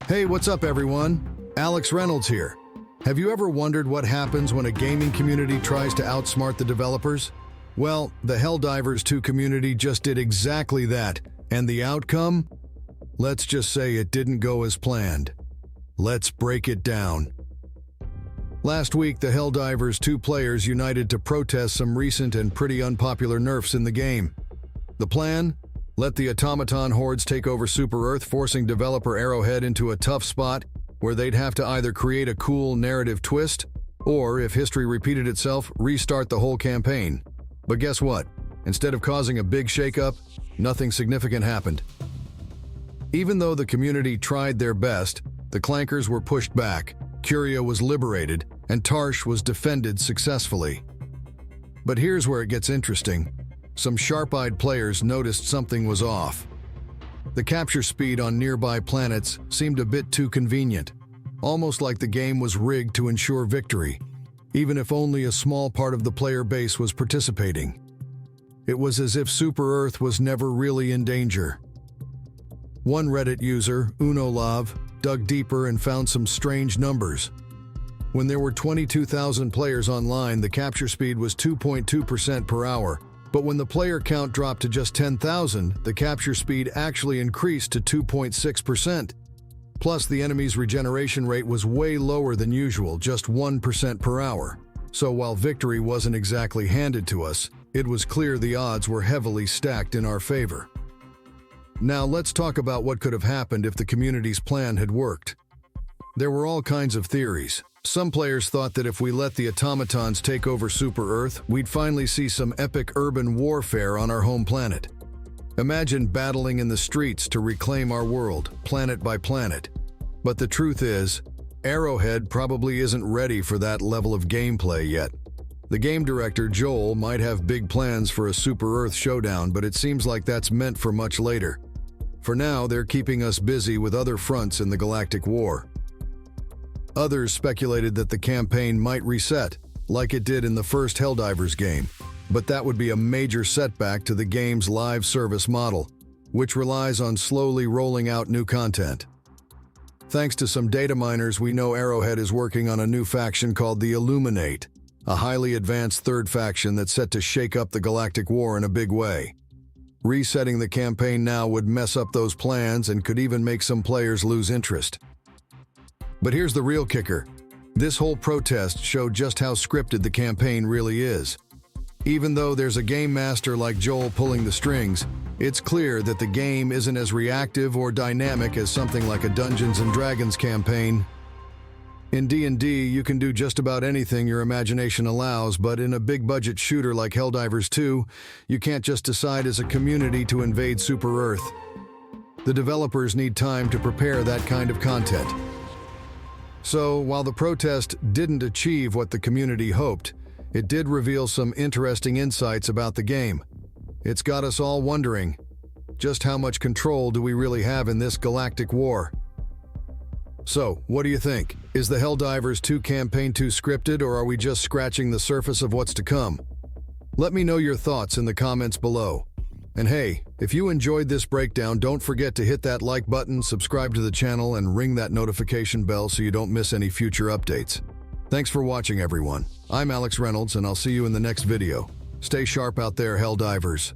Hey, what's up everyone? Alex Reynolds here. Have you ever wondered what happens when a gaming community tries to outsmart the developers? Well, the Helldivers 2 community just did exactly that, and the outcome? Let's just say it didn't go as planned. Let's break it down. Last week, the Helldivers 2 players united to protest some recent and pretty unpopular nerfs in the game. The plan? Let the automaton hordes take over Super Earth, forcing developer Arrowhead into a tough spot where they'd have to either create a cool narrative twist, or, if history repeated itself, restart the whole campaign. But guess what? Instead of causing a big shakeup, nothing significant happened. Even though the community tried their best, the Clankers were pushed back, Curia was liberated, and Tarsh was defended successfully. But here's where it gets interesting. Some sharp-eyed players noticed something was off. The capture speed on nearby planets seemed a bit too convenient, almost like the game was rigged to ensure victory, even if only a small part of the player base was participating. It was as if Super Earth was never really in danger. One Reddit user, Unolav, dug deeper and found some strange numbers. When there were 22,000 players online, the capture speed was 2.2% per hour, but when the player count dropped to just 10,000, the capture speed actually increased to 2.6%. Plus, the enemy's regeneration rate was way lower than usual, just 1% per hour. So while victory wasn't exactly handed to us, it was clear the odds were heavily stacked in our favor. Now let's talk about what could have happened if the community's plan had worked. There were all kinds of theories. Some players thought that if we let the automatons take over Super Earth, we'd finally see some epic urban warfare on our home planet. Imagine battling in the streets to reclaim our world, planet by planet. But the truth is, Arrowhead probably isn't ready for that level of gameplay yet. The game director, Joel, might have big plans for a Super Earth showdown, but it seems like that's meant for much later. For now, they're keeping us busy with other fronts in the Galactic War. Others speculated that the campaign might reset, like it did in the first Helldivers game, but that would be a major setback to the game's live service model, which relies on slowly rolling out new content. Thanks to some data miners, we know Arrowhead is working on a new faction called the Illuminate, a highly advanced third faction that's set to shake up the Galactic War in a big way. Resetting the campaign now would mess up those plans and could even make some players lose interest. But here's the real kicker. This whole protest showed just how scripted the campaign really is. Even though there's a game master like Joel pulling the strings, it's clear that the game isn't as reactive or dynamic as something like a Dungeons & Dragons campaign. In D&D, you can do just about anything your imagination allows, but in a big-budget shooter like Helldivers 2, you can't just decide as a community to invade Super Earth. The developers need time to prepare that kind of content. So, while the protest didn't achieve what the community hoped, it did reveal some interesting insights about the game. It's got us all wondering, just how much control do we really have in this galactic war? So, what do you think? Is the Helldivers 2 campaign too scripted, or are we just scratching the surface of what's to come? Let me know your thoughts in the comments below. And hey, if you enjoyed this breakdown, don't forget to hit that like button, subscribe to the channel, and ring that notification bell so you don't miss any future updates. Thanks for watching, everyone. I'm Alex Reynolds, and I'll see you in the next video. Stay sharp out there, Helldivers.